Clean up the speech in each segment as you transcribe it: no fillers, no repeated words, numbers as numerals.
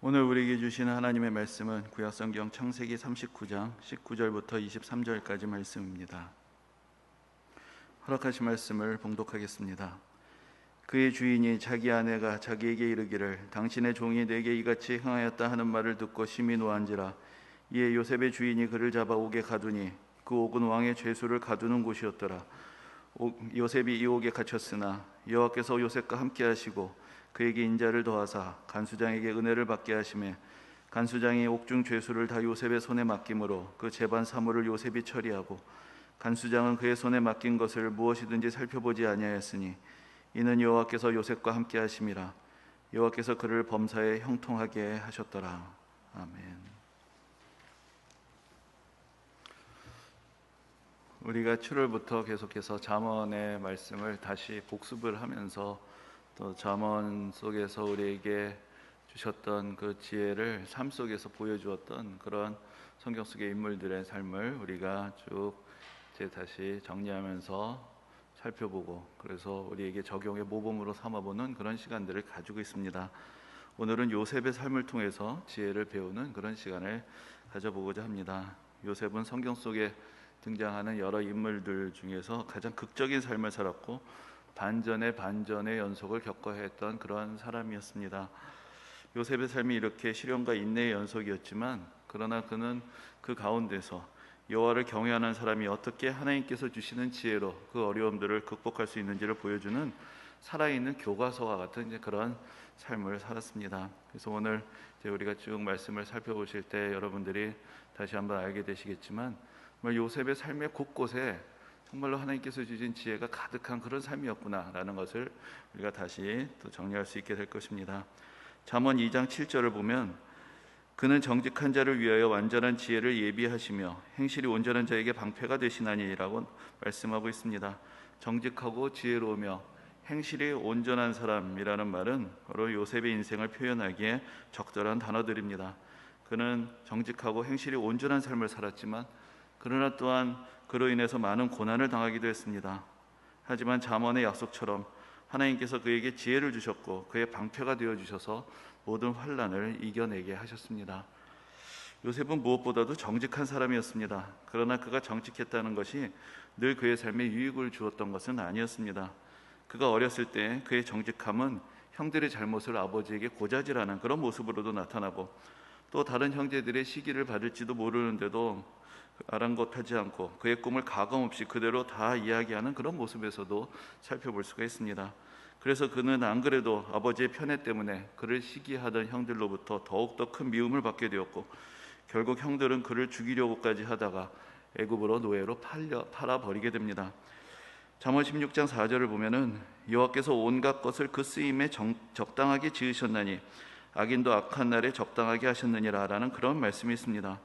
오늘 우리에게 주시는 하나님의 말씀은 구약성경 창세기 39장 19절부터 23절까지 말씀입니다. 허락하신 말씀을 봉독하겠습니다. 그의 주인이 자기 아내가 자기에게 이르기를 당신의 종이 내게 이같이 행하였다 하는 말을 듣고 심히 노한지라. 이에 요셉의 주인이 그를 잡아 옥에 가두니 그 옥은 왕의 죄수를 가두는 곳이었더라. 요셉이 이 옥에 갇혔으나 여호와께서 요셉과 함께 하시고 그에게 인자를 더하사 간수장에게 은혜를 받게 하시매 간수장이 옥중 죄수를 다 요셉의 손에 맡김으로 그 재반 사물을 요셉이 처리하고 간수장은 그의 손에 맡긴 것을 무엇이든지 살펴보지 아니하였으니 이는 여호와께서 요셉과 함께 하심이라. 여호와께서 그를 범사에 형통하게 하셨더라. 아멘. 우리가 7월부터 계속해서 잠언의 말씀을 다시 복습을 하면서 또 잠언 속에서 우리에게 주셨던 그 지혜를 삶 속에서 보여주었던 그런 성경 속의 인물들의 삶을 우리가 쭉 다시 정리하면서 살펴보고 그래서 우리에게 적용의 모범으로 삼아보는 그런 시간들을 가지고 있습니다. 오늘은 요셉의 삶을 통해서 지혜를 배우는 그런 시간을 가져보고자 합니다. 요셉은 성경 속에 등장하는 여러 인물들 중에서 가장 극적인 삶을 살았고 반전의 연속을 겪어야 했던 그런 사람이었습니다. 요셉의 삶이 이렇게 시련과 인내의 연속이었지만 그러나 그는 그 가운데서 여호와를 경외하는 사람이 어떻게 하나님께서 주시는 지혜로 그 어려움들을 극복할 수 있는지를 보여주는 살아있는 교과서와 같은 그런 삶을 살았습니다. 그래서 오늘 우리가 쭉 말씀을 살펴보실 때 여러분들이 다시 한번 알게 되시겠지만 정말 요셉의 삶의 곳곳에 정말로 하나님께서 주신 지혜가 가득한 그런 삶이었구나라는 것을 우리가 다시 또 정리할 수 있게 될 것입니다. 잠언 2장 7절을 보면 그는 정직한 자를 위하여 완전한 지혜를 예비하시며 행실이 온전한 자에게 방패가 되시나니라고 말씀하고 있습니다. 정직하고 지혜로우며 행실이 온전한 사람이라는 말은 바로 요셉의 인생을 표현하기에 적절한 단어들입니다. 그는 정직하고 행실이 온전한 삶을 살았지만 그러나 또한 그로 인해서 많은 고난을 당하기도 했습니다. 하지만 잠언의 약속처럼 하나님께서 그에게 지혜를 주셨고 그의 방패가 되어주셔서 모든 환난을 이겨내게 하셨습니다. 요셉은 무엇보다도 정직한 사람이었습니다. 그러나 그가 정직했다는 것이 늘 그의 삶에 유익을 주었던 것은 아니었습니다. 그가 어렸을 때 그의 정직함은 형들의 잘못을 아버지에게 고자질하는 그런 모습으로도 나타나고 또 다른 형제들의 시기를 받을지도 모르는데도 아랑곳하지 않고 그의 꿈을 가감없이 그대로 다 이야기하는 그런 모습에서도 살펴볼 수가 있습니다. 그래서 그는 안 그래도 아버지의 편애 때문에 그를 시기하던 형들로부터 더욱더 큰 미움을 받게 되었고 결국 형들은 그를 죽이려고까지 하다가 애굽으로 노예로 팔아버리게 됩니다. 잠언 16장 4절을 보면은 여호와께서 온갖 것을 그 쓰임에 적당하게 지으셨나니 악인도 악한 날에 적당하게 하셨느니라 라는 그런 말씀이 있습니다.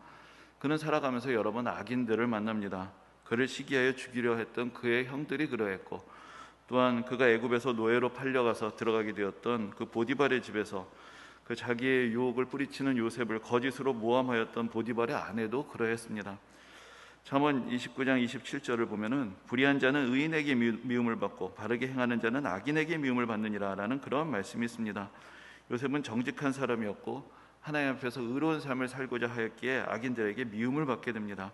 그는 살아가면서 여러 번 악인들을 만납니다. 그를 시기하여 죽이려 했던 그의 형들이 그러했고 또한 그가 애굽에서 노예로 팔려가서 들어가게 되었던 그 보디발의 집에서 그 자기의 유혹을 뿌리치는 요셉을 거짓으로 모함하였던 보디발의 아내도 그러했습니다. 잠언 29장 27절을 보면은 불의한 자는 의인에게 미움을 받고 바르게 행하는 자는 악인에게 미움을 받느니라 라는 그런 말씀이 있습니다. 요셉은 정직한 사람이었고 하나님 앞에서 의로운 삶을 살고자 하였기에 악인들에게 미움을 받게 됩니다.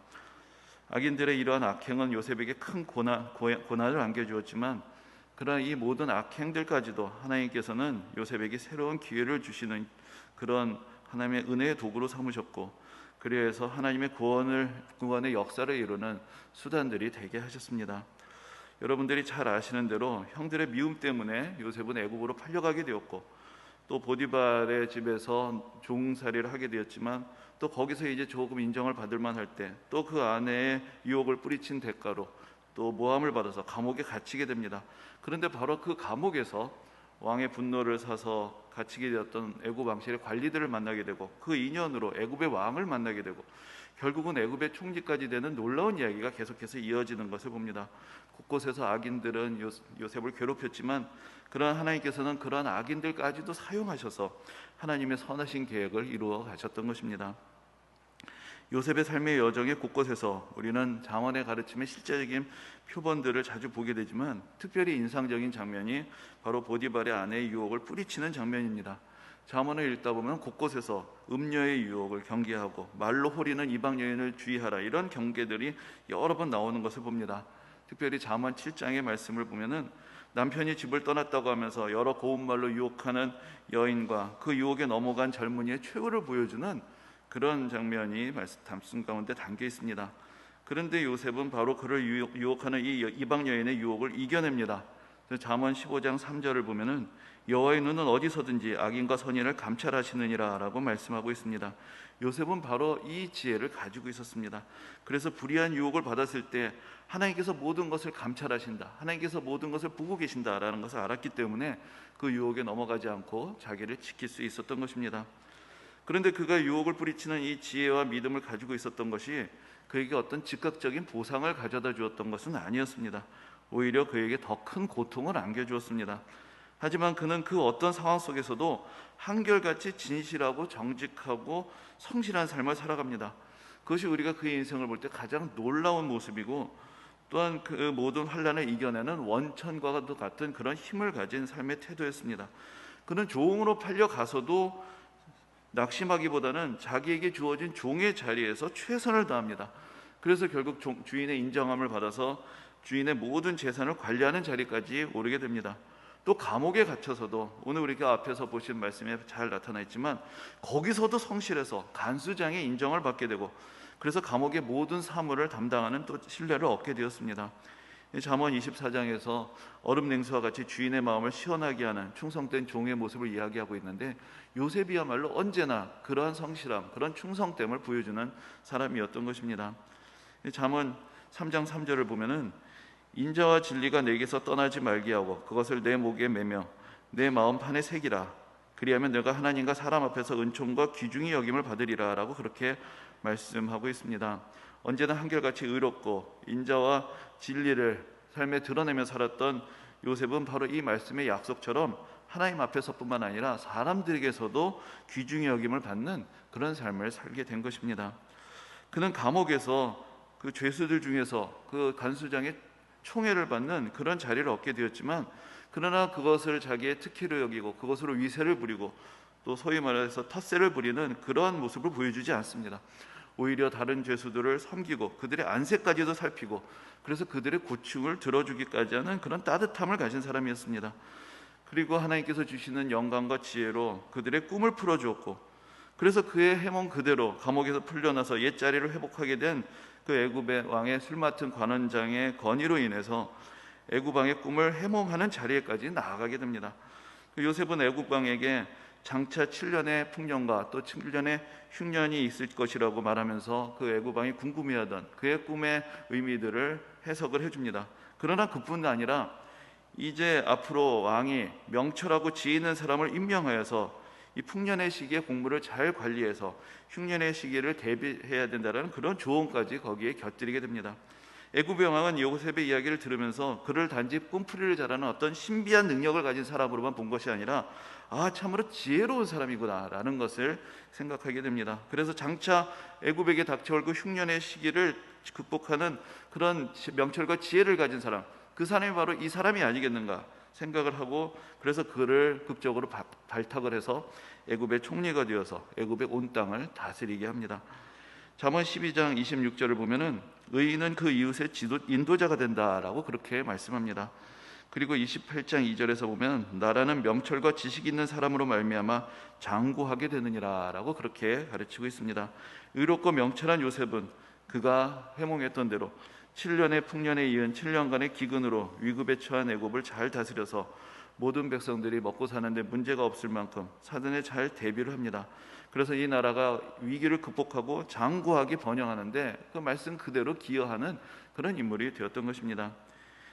악인들의 이러한 악행은 요셉에게 큰 고난을 안겨주었지만 그러나 이 모든 악행들까지도 하나님께서는 요셉에게 새로운 기회를 주시는 그런 하나님의 은혜의 도구로 삼으셨고 그래서 하나님의 구원의 역사를 이루는 수단들이 되게 하셨습니다. 여러분들이 잘 아시는 대로 형들의 미움 때문에 요셉은 애굽으로 팔려가게 되었고 또 보디발의 집에서 종살이를 하게 되었지만 또 거기서 이제 조금 인정을 받을 만할 때 또 그 아내의 유혹을 뿌리친 대가로 또 모함을 받아서 감옥에 갇히게 됩니다. 그런데 바로 그 감옥에서 왕의 분노를 사서 갇히게 되었던 애굽 왕실의 관리들을 만나게 되고 그 인연으로 애굽의 왕을 만나게 되고 결국은 애굽의 총리까지 되는 놀라운 이야기가 계속해서 이어지는 것을 봅니다. 곳곳에서 악인들은 요셉을 괴롭혔지만 그러나 하나님께서는 그러한 악인들까지도 사용하셔서 하나님의 선하신 계획을 이루어 가셨던 것입니다. 요셉의 삶의 여정의 곳곳에서 우리는 잠언의 가르침의 실제적인 표본들을 자주 보게 되지만 특별히 인상적인 장면이 바로 보디발의 아내의 유혹을 뿌리치는 장면입니다. 잠언을 읽다 보면 곳곳에서 음녀의 유혹을 경계하고 말로 호리는 이방 여인을 주의하라, 이런 경계들이 여러 번 나오는 것을 봅니다. 특별히 잠언 7장의 말씀을 보면은 남편이 집을 떠났다고 하면서 여러 고운말로 유혹하는 여인과 그 유혹에 넘어간 젊은이의 최후를 보여주는 그런 장면이 말씀 가운데 담겨 있습니다. 그런데 요셉은 바로 그를 유혹하는 이 이방 여인의 유혹을 이겨냅니다. 잠언 15장 3절을 보면은 여호와의 눈은 어디서든지 악인과 선인을 감찰하시느니라 라고 말씀하고 있습니다. 요셉은 바로 이 지혜를 가지고 있었습니다. 그래서 불의한 유혹을 받았을 때 하나님께서 모든 것을 감찰하신다, 하나님께서 모든 것을 보고 계신다라는 것을 알았기 때문에 그 유혹에 넘어가지 않고 자기를 지킬 수 있었던 것입니다. 그런데 그가 유혹을 뿌리치는 이 지혜와 믿음을 가지고 있었던 것이 그에게 어떤 즉각적인 보상을 가져다 주었던 것은 아니었습니다. 오히려 그에게 더 큰 고통을 안겨주었습니다. 하지만 그는 그 어떤 상황 속에서도 한결같이 진실하고 정직하고 성실한 삶을 살아갑니다. 그것이 우리가 그의 인생을 볼 때 가장 놀라운 모습이고, 또한 그 모든 환난을 이겨내는 원천과 같은 그런 힘을 가진 삶의 태도였습니다. 그는 종으로 팔려가서도 낙심하기보다는 자기에게 주어진 종의 자리에서 최선을 다합니다. 그래서 결국 주인의 인정함을 받아서 주인의 모든 재산을 관리하는 자리까지 오르게 됩니다. 또 감옥에 갇혀서도, 오늘 우리가 앞에서 보신 말씀에 잘 나타나 있지만 거기서도 성실해서 간수장의 인정을 받게 되고, 그래서 감옥의 모든 사무를 담당하는 또 신뢰를 얻게 되었습니다. 잠언 24장에서 얼음 냉수와 같이 주인의 마음을 시원하게 하는 충성된 종의 모습을 이야기하고 있는데, 요셉이야말로 언제나 그러한 성실함, 그런 충성됨을 보여주는 사람이었던 것입니다. 잠언 3장 3절을 보면은 인자와 진리가 내게서 떠나지 말게 하고 그것을 내 목에 매며 내 마음판에 새기라, 그리하면 내가 하나님과 사람 앞에서 은총과 귀중히 여김을 받으리라 라고 그렇게 말씀하고 있습니다. 언제나 한결같이 의롭고 인자와 진리를 삶에 드러내며 살았던 요셉은 바로 이 말씀의 약속처럼 하나님 앞에서뿐만 아니라 사람들에게서도 귀중히 여김을 받는 그런 삶을 살게 된 것입니다. 그는 감옥에서 그 죄수들 중에서 그 간수장의 총애를 받는 그런 자리를 얻게 되었지만, 그러나 그것을 자기의 특혜로 여기고 그것으로 위세를 부리고 또 소위 말해서 텃세를 부리는 그러한 모습을 보여주지 않습니다. 오히려 다른 죄수들을 섬기고 그들의 안세까지도 살피고, 그래서 그들의 고충을 들어주기까지 하는 그런 따뜻함을 가진 사람이었습니다. 그리고 하나님께서 주시는 영광과 지혜로 그들의 꿈을 풀어주었고, 그래서 그의 해몽 그대로 감옥에서 풀려나서 옛자리를 회복하게 된 그 애굽의 왕의 술 맡은 관원장의 건의로 인해서 애굽 왕의 꿈을 해몽하는 자리에까지 나아가게 됩니다. 요셉은 애굽 왕에게 장차 7년의 풍년과 또 7년의 흉년이 있을 것이라고 말하면서 그 애굽 왕이 궁금해하던 그의 꿈의 의미들을 해석을 해줍니다. 그러나 그뿐 아니라 이제 앞으로 왕이 명철하고 지혜 있는 사람을 임명하여서 이 풍년의 시기에 공무를 잘 관리해서 흉년의 시기를 대비해야 된다는 그런 조언까지 거기에 곁들이게 됩니다. 애굽의 왕은 요셉의 이야기를 들으면서 그를 단지 꿈풀이를 잘하는 어떤 신비한 능력을 가진 사람으로만 본 것이 아니라 참으로 지혜로운 사람이구나 라는 것을 생각하게 됩니다. 그래서 장차 애굽에게 닥쳐올 그 흉년의 시기를 극복하는 그런 명철과 지혜를 가진 사람, 그 사람이 바로 이 사람이 아니겠는가 생각을 하고, 그래서 그를 극적으로 발탁을 해서 애굽의 총리가 되어서 애굽의 온 땅을 다스리게 합니다. 잠언 12장 26절을 보면은 의인은 그 이웃의 인도자가 된다라고 그렇게 말씀합니다. 그리고 28장 2절에서 보면 나라는 명철과 지식 있는 사람으로 말미암아 장구하게 되느니라라고 그렇게 가르치고 있습니다. 의롭고 명철한 요셉은 그가 해몽했던 대로 7년의 풍년에 이은 7년간의 기근으로 위급에 처한 애굽을 잘 다스려서 모든 백성들이 먹고 사는데 문제가 없을 만큼 사전에 잘 대비를 합니다. 그래서 이 나라가 위기를 극복하고 장구하게 번영하는데 그 말씀 그대로 기여하는 그런 인물이 되었던 것입니다.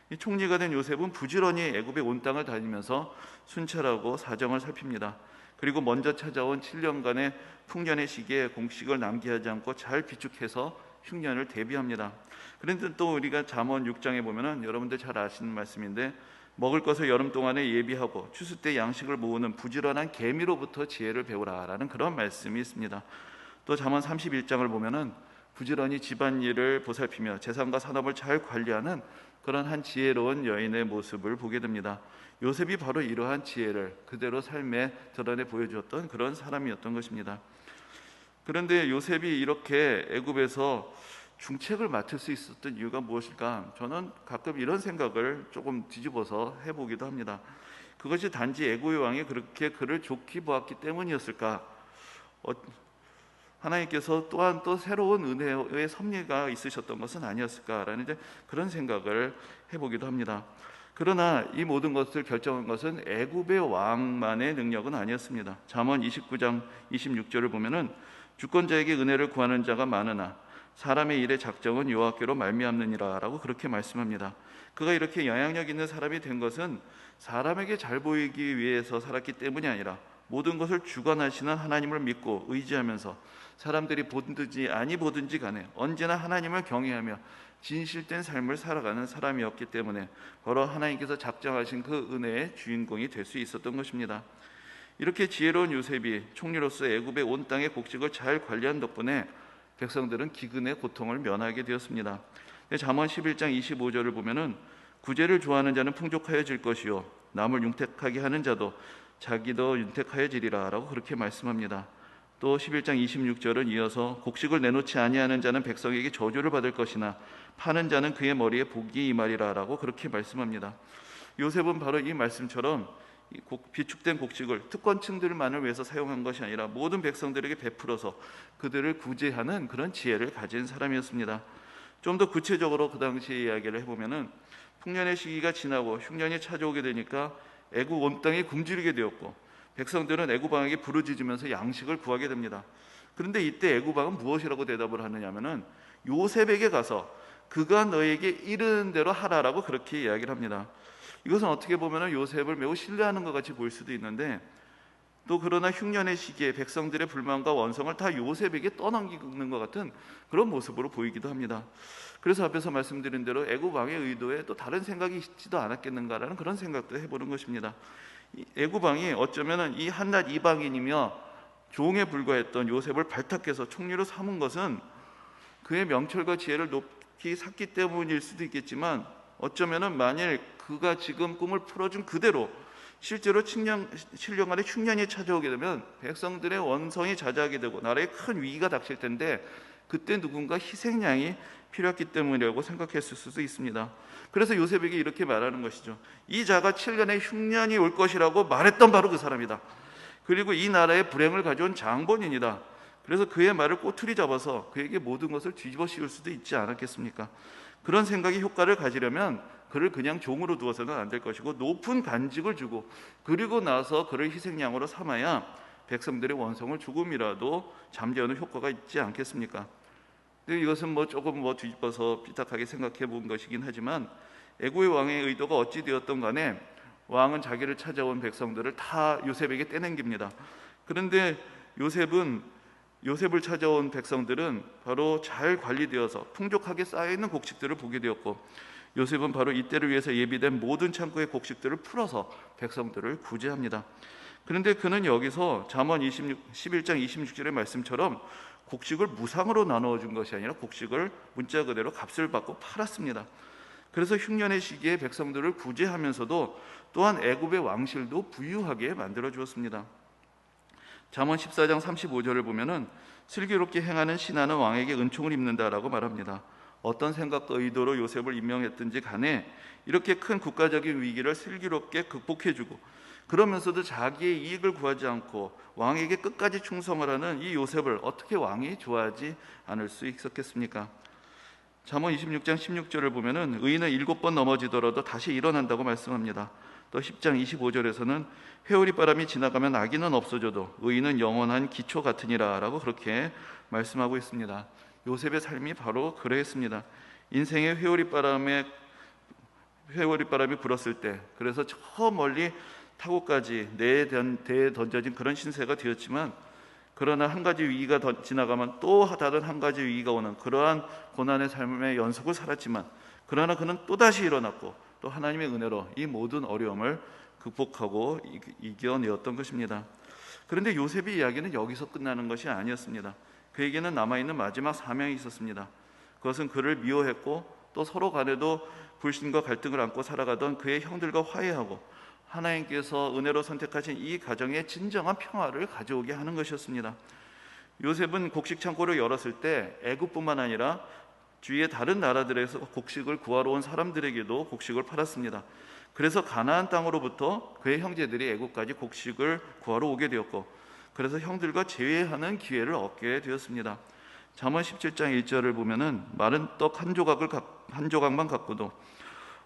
이 총리가 된 요셉은 부지런히 애굽의 온 땅을 다니면서 순찰하고 사정을 살핍니다. 그리고 먼저 찾아온 7년간의 풍년의 시기에 공식을 남기하지 않고 잘 비축해서 흉년을 대비합니다. 그런데 또 우리가 잠언 6장에 보면은 여러분들 잘 아시는 말씀인데, 먹을 것을 여름 동안에 예비하고 추수 때 양식을 모으는 부지런한 개미로부터 지혜를 배우라라는 그런 말씀이 있습니다. 또 잠언 31장을 보면은 부지런히 집안일을 보살피며 재산과 산업을 잘 관리하는 그런 한 지혜로운 여인의 모습을 보게 됩니다. 요셉이 바로 이러한 지혜를 그대로 삶에 드러내 보여주었던 그런 사람이었던 것입니다. 그런데 요셉이 이렇게 애굽에서 중책을 맡을 수 있었던 이유가 무엇일까? 저는 가끔 이런 생각을 조금 뒤집어서 해보기도 합니다. 그것이 단지 애굽의 왕이 그렇게 그를 좋게 보았기 때문이었을까? 하나님께서 또한 또 새로운 은혜의 섭리가 있으셨던 것은 아니었을까라는 그런 생각을 해보기도 합니다. 그러나 이 모든 것을 결정한 것은 애굽의 왕만의 능력은 아니었습니다. 잠언 29장 26절을 보면은 주권자에게 은혜를 구하는 자가 많으나 사람의 일의 작정은 여호와께로 말미암느니라라고 그렇게 말씀합니다. 그가 이렇게 영향력 있는 사람이 된 것은 사람에게 잘 보이기 위해서 살았기 때문이 아니라 모든 것을 주관하시는 하나님을 믿고 의지하면서 사람들이 보든지 아니 보든지 간에 언제나 하나님을 경외하며 진실된 삶을 살아가는 사람이었기 때문에 바로 하나님께서 작정하신 그 은혜의 주인공이 될 수 있었던 것입니다. 이렇게 지혜로운 요셉이 총리로서 애굽의 온 땅의 곡식을 잘 관리한 덕분에 백성들은 기근의 고통을 면하게 되었습니다. 잠언 11장 25절을 보면은 구제를 좋아하는 자는 풍족하여질 것이요 남을 융택하게 하는 자도 자기도 융택하여지리라 라고 그렇게 말씀합니다. 또 11장 26절은 이어서 곡식을 내놓지 아니하는 자는 백성에게 저주를 받을 것이나 파는 자는 그의 머리에 복이 임하리라 라고 그렇게 말씀합니다. 요셉은 바로 이 말씀처럼 비축된 곡식을 특권층들만을 위해서 사용한 것이 아니라 모든 백성들에게 베풀어서 그들을 구제하는 그런 지혜를 가진 사람이었습니다. 좀 더 구체적으로 그 당시 이야기를 해보면은 풍년의 시기가 지나고 흉년이 찾아오게 되니까 애굽 온 땅이 굶주리게 되었고 백성들은 애굽 왕에게 부르짖으면서 양식을 구하게 됩니다. 그런데 이때 애굽 왕은 무엇이라고 대답을 하느냐면은 요셉에게 가서 그가 너에게 이르는 대로 하라라고 그렇게 이야기를 합니다. 이것은 어떻게 보면 요셉을 매우 신뢰하는 것 같이 보일 수도 있는데 또 그러나 흉년의 시기에 백성들의 불만과 원성을 다 요셉에게 떠넘기는 것 같은 그런 모습으로 보이기도 합니다. 그래서 앞에서 말씀드린 대로 애굽 왕의 의도에 또 다른 생각이 있지도 않았겠는가라는 그런 생각도 해보는 것입니다. 애굽 왕이 어쩌면 이 한낱 이방인이며 종에 불과했던 요셉을 발탁해서 총리로 삼은 것은 그의 명철과 지혜를 높이 샀기 때문일 수도 있겠지만 어쩌면 만일 그가 지금 꿈을 풀어준 그대로 실제로 7년간의 흉년이 찾아오게 되면 백성들의 원성이 자자하게 되고 나라에 큰 위기가 닥칠 텐데 그때 누군가 희생양이 필요했기 때문이라고 생각했을 수도 있습니다. 그래서 요셉에게 이렇게 말하는 것이죠. 이 자가 7년의 흉년이 올 것이라고 말했던 바로 그 사람이다. 그리고 이 나라의 불행을 가져온 장본인이다. 그래서 그의 말을 꼬투리 잡아서 그에게 모든 것을 뒤집어 씌울 수도 있지 않았겠습니까? 그런 생각이 효과를 가지려면 그를 그냥 종으로 두어서는 안 될 것이고 높은 간직을 주고 그리고 나서 그를 희생양으로 삼아야 백성들의 원성을 조금이라도 잠재우는 효과가 있지 않겠습니까? 이것은 조금 뒤집어서 삐딱하게 생각해 본 것이긴 하지만 애굽의 왕의 의도가 어찌 되었던 간에 왕은 자기를 찾아온 백성들을 다 요셉에게 떼넘깁니다. 그런데 요셉을 찾아온 백성들은 바로 잘 관리되어서 풍족하게 쌓여있는 곡식들을 보게 되었고 요셉은 바로 이때를 위해서 예비된 모든 창고의 곡식들을 풀어서 백성들을 구제합니다. 그런데 그는 여기서 잠언 11장 26절의 말씀처럼 곡식을 무상으로 나누어 준 것이 아니라 곡식을 문자 그대로 값을 받고 팔았습니다. 그래서 흉년의 시기에 백성들을 구제하면서도 또한 애굽의 왕실도 부유하게 만들어 주었습니다. 잠언 14장 35절을 보면은 슬기롭게 행하는 신하는 왕에게 은총을 입는다라고 말합니다. 어떤 생각과 의도로 요셉을 임명했든지 간에 이렇게 큰 국가적인 위기를 슬기롭게 극복해주고 그러면서도 자기의 이익을 구하지 않고 왕에게 끝까지 충성을 하는 이 요셉을 어떻게 왕이 좋아하지 않을 수 있었겠습니까? 잠언 26장 16절을 보면은 의인은 7번 넘어지더라도 다시 일어난다고 말씀합니다. 또 10장 25절에서는 회오리바람이 지나가면 악인은 없어져도 의인은 영원한 기초 같으니라 라고 그렇게 말씀하고 있습니다. 요셉의 삶이 바로 그러했습니다. 인생의 회오리바람이 불었을 때 그래서 저 멀리 타고까지 내에 던져진 그런 신세가 되었지만 그러나 한 가지 위기가 지나가면 또 다른 한 가지 위기가 오는 그러한 고난의 삶의 연속을 살았지만 그러나 그는 또다시 일어났고 또 하나님의 은혜로 이 모든 어려움을 극복하고 이겨내었던 것입니다. 그런데 요셉의 이야기는 여기서 끝나는 것이 아니었습니다. 그에게는 남아있는 마지막 사명이 있었습니다. 그것은 그를 미워했고 또 서로 간에도 불신과 갈등을 안고 살아가던 그의 형들과 화해하고 하나님께서 은혜로 선택하신 이 가정에 진정한 평화를 가져오게 하는 것이었습니다. 요셉은 곡식 창고를 열었을 때 애굽뿐만 아니라 주위의 다른 나라들에서 곡식을 구하러 온 사람들에게도 곡식을 팔았습니다. 그래서 가나안 땅으로부터 그의 형제들이 애굽까지 곡식을 구하러 오게 되었고, 그래서 형들과 재회하는 기회를 얻게 되었습니다. 잠언 17장 1절을 보면은 마른 떡 한 조각만 갖고도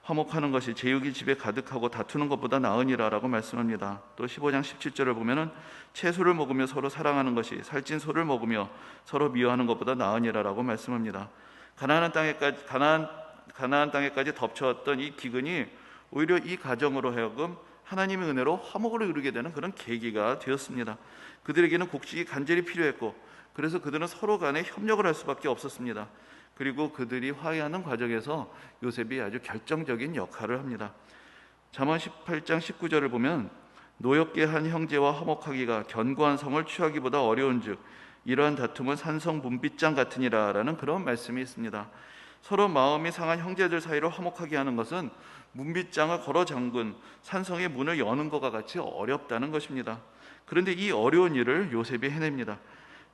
화목하는 것이 제육이 집에 가득하고 다투는 것보다 나으니라라고 말씀합니다. 또 15장 17절을 보면은 채소를 먹으며 서로 사랑하는 것이 살찐 소를 먹으며 서로 미워하는 것보다 나으니라라고 말씀합니다. 가나안 땅에까지 덮쳐왔던 이 기근이 오히려 이 가정으로 하여금 하나님의 은혜로 화목을 이루게 되는 그런 계기가 되었습니다. 그들에게는 곡식이 간절히 필요했고, 그래서 그들은 서로 간에 협력을 할 수밖에 없었습니다. 그리고 그들이 화해하는 과정에서 요셉이 아주 결정적인 역할을 합니다. 잠언 18장 19절을 보면 노엽게 한 형제와 화목하기가 견고한 성을 취하기보다 어려운즉 이러한 다툼은 산성 문빗장 같으니라 라는 그런 말씀이 있습니다. 서로 마음이 상한 형제들 사이를 화목하게 하는 것은 문빗장을 걸어 잠근 산성의 문을 여는 것과 같이 어렵다는 것입니다. 그런데 이 어려운 일을 요셉이 해냅니다.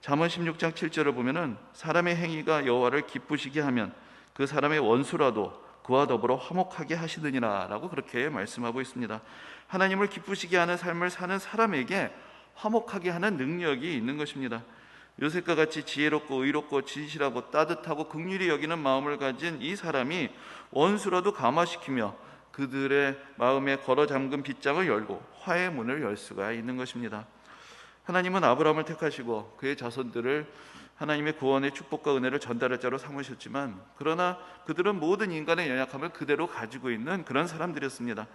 잠언 16장 7절을 보면은 사람의 행위가 여호와를 기쁘시게 하면 그 사람의 원수라도 그와 더불어 화목하게 하시느니라 라고 그렇게 말씀하고 있습니다. 하나님을 기쁘시게 하는 삶을 사는 사람에게 화목하게 하는 능력이 있는 것입니다. 요셉과 같이 지혜롭고 의롭고 진실하고 따뜻하고 긍휼히 여기는 마음을 가진 이 사람이 원수라도 감화시키며 그들의 마음에 걸어 잠근 빗장을 열고 화해의 문을 열 수가 있는 것입니다. 하나님은 아브라함을 택하시고 그의 자손들을 하나님의 구원의 축복과 은혜를 전달할 자로 삼으셨지만, 그러나 그들은 모든 인간의 연약함을 그대로 가지고 있는 그런 사람들이었습니다.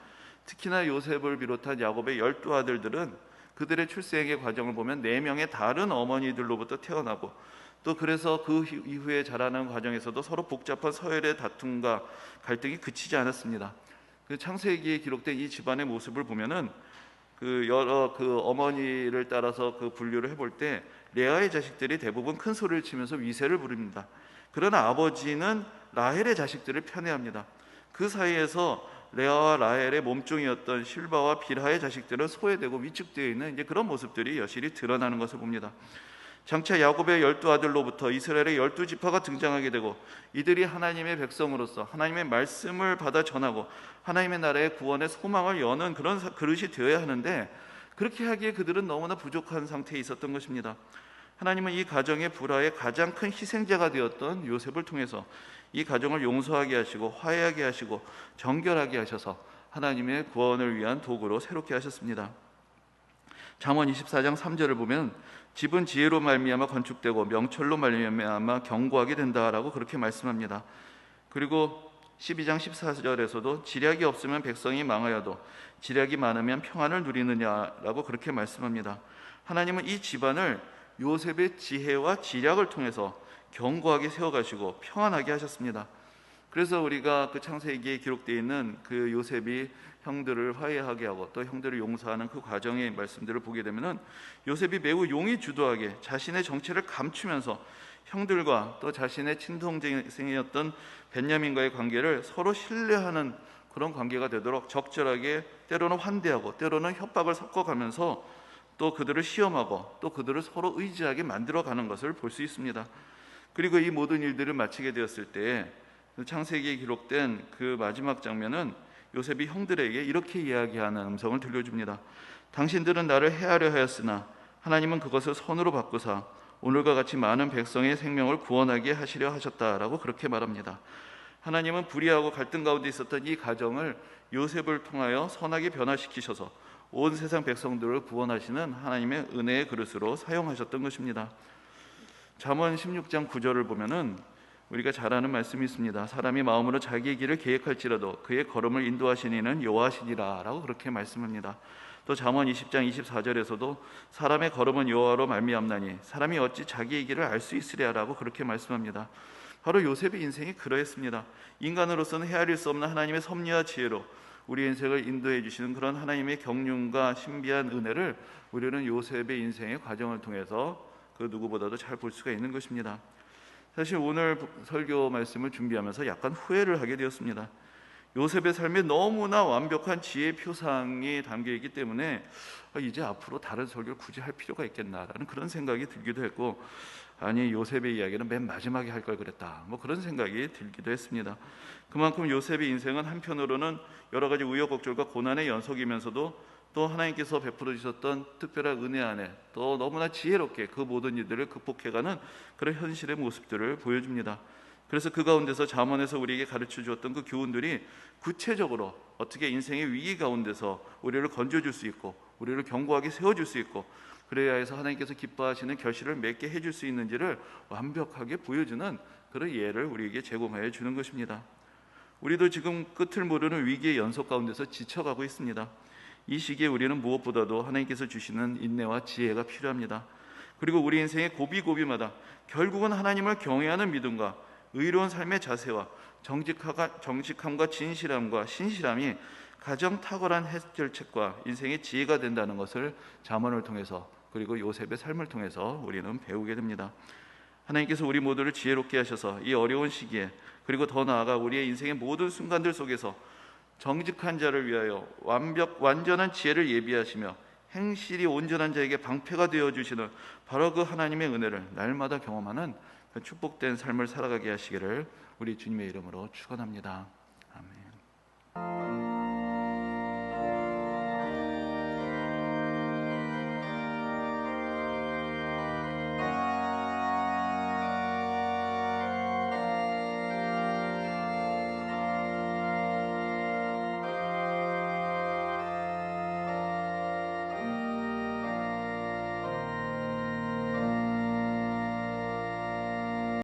특히나 요셉을 비롯한 야곱의 12아들들은 그들의 출생의 과정을 보면 4명의 다른 어머니들로부터 태어나고, 또 그래서 그 이후에 자라는 과정에서도 서로 복잡한 서열의 다툼과 갈등이 그치지 않았습니다. 그 창세기에 기록된 이 집안의 모습을 보면은 여러 어머니를 따라서 그 분류를 해볼 때 레아의 자식들이 대부분 큰 소리를 치면서 위세를 부릅니다. 그러나 아버지는 라헬의 자식들을 편애합니다. 그 사이에서 레아와 라헬의 몸종이었던 실바와 빌하의 자식들은 소외되고 위축되어 있는 이제 그런 모습들이 여실히 드러나는 것을 봅니다. 장차 야곱의 12아들로부터 이스라엘의 12지파가 등장하게 되고, 이들이 하나님의 백성으로서 하나님의 말씀을 받아 전하고 하나님의 나라의 구원의 소망을 여는 그런 그릇이 되어야 하는데, 그렇게 하기에 그들은 너무나 부족한 상태에 있었던 것입니다. 하나님은 이 가정의 불화의 가장 큰 희생자가 되었던 요셉을 통해서 이 가정을 용서하게 하시고 화해하게 하시고 정결하게 하셔서 하나님의 구원을 위한 도구로 새롭게 하셨습니다. 잠언 24장 3절을 보면 집은 지혜로 말미암아 건축되고 명철로 말미암아 견고하게 된다라고 그렇게 말씀합니다. 그리고 12장 14절에서도 지략이 없으면 백성이 망하여도 지략이 많으면 평안을 누리느냐라고 그렇게 말씀합니다. 하나님은 이 집안을 요셉의 지혜와 지략을 통해서 견고하게 세워가시고 평안하게 하셨습니다. 그래서 우리가 그 창세기에 기록되어 있는 그 요셉이 형들을 화해하게 하고 또 형들을 용서하는 그 과정의 말씀들을 보게 되면은 요셉이 매우 용의 주도하게 자신의 정체를 감추면서 형들과 또 자신의 친동생이었던 벤야민과의 관계를 서로 신뢰하는 그런 관계가 되도록 적절하게 때로는 환대하고 때로는 협박을 섞어가면서 또 그들을 시험하고 또 그들을 서로 의지하게 만들어가는 것을 볼 수 있습니다. 그리고 이 모든 일들을 마치게 되었을 때 창세기에 기록된 그 마지막 장면은 요셉이 형들에게 이렇게 이야기하는 음성을 들려줍니다. 당신들은 나를 해하려 하였으나 하나님은 그것을 선으로 바꾸사 오늘과 같이 많은 백성의 생명을 구원하게 하시려 하셨다라고 그렇게 말합니다. 하나님은 불의하고 갈등 가운데 있었던 이 가정을 요셉을 통하여 선하게 변화시키셔서 온 세상 백성들을 구원하시는 하나님의 은혜의 그릇으로 사용하셨던 것입니다. 잠언 16장 9절을 보면은 우리가 잘 아는 말씀이 있습니다. 사람이 마음으로 자기의 길을 계획할지라도 그의 걸음을 인도하시는 이는 여호와시니라 라고 그렇게 말씀합니다. 또 잠언 20장 24절에서도 사람의 걸음은 여호와로 말미암나니 사람이 어찌 자기의 길을 알 수 있으랴 라고 그렇게 말씀합니다. 바로 요셉의 인생이 그러했습니다. 인간으로서는 헤아릴 수 없는 하나님의 섭리와 지혜로 우리 인생을 인도해 주시는 그런 하나님의 경륜과 신비한 은혜를 우리는 요셉의 인생의 과정을 통해서 그 누구보다도 잘 볼 수가 있는 것입니다. 사실 오늘 설교 말씀을 준비하면서 약간 후회를 하게 되었습니다. 요셉의 삶에 너무나 완벽한 지혜의 표상이 담겨 있기 때문에 이제 앞으로 다른 설교를 굳이 할 필요가 있겠나라는 그런 생각이 들기도 했고, 아니 요셉의 이야기는 맨 마지막에 할 걸 그랬다, 뭐 그런 생각이 들기도 했습니다. 그만큼 요셉의 인생은 한편으로는 여러 가지 우여곡절과 고난의 연속이면서도 또 하나님께서 베풀어 주셨던 특별한 은혜 안에 또 너무나 지혜롭게 그 모든 일들을 극복해가는 그런 현실의 모습들을 보여줍니다. 그래서 그 가운데서 잠언에서 우리에게 가르쳐 주었던 그 교훈들이 구체적으로 어떻게 인생의 위기 가운데서 우리를 건져줄 수 있고 우리를 견고하게 세워줄 수 있고 그래야 해서 하나님께서 기뻐하시는 결실을 맺게 해줄 수 있는지를 완벽하게 보여주는 그런 예를 우리에게 제공하여 주는 것입니다. 우리도 지금 끝을 모르는 위기의 연속 가운데서 지쳐가고 있습니다. 이 시기에 우리는 무엇보다도 하나님께서 주시는 인내와 지혜가 필요합니다. 그리고 우리 인생의 고비고비마다 결국은 하나님을 경외하는 믿음과 의로운 삶의 자세와 정직함과 진실함과 신실함이 가장 탁월한 해결책과 인생의 지혜가 된다는 것을 잠언을 통해서 그리고 요셉의 삶을 통해서 우리는 배우게 됩니다. 하나님께서 우리 모두를 지혜롭게 하셔서 이 어려운 시기에 그리고 더 나아가 우리의 인생의 모든 순간들 속에서 정직한 자를 위하여 완전한 지혜를 예비하시며 행실이 온전한 자에게 방패가 되어주시는 바로 그 하나님의 은혜를 날마다 경험하는 축복된 삶을 살아가게 하시기를 우리 주님의 이름으로 축원합니다. 아멘.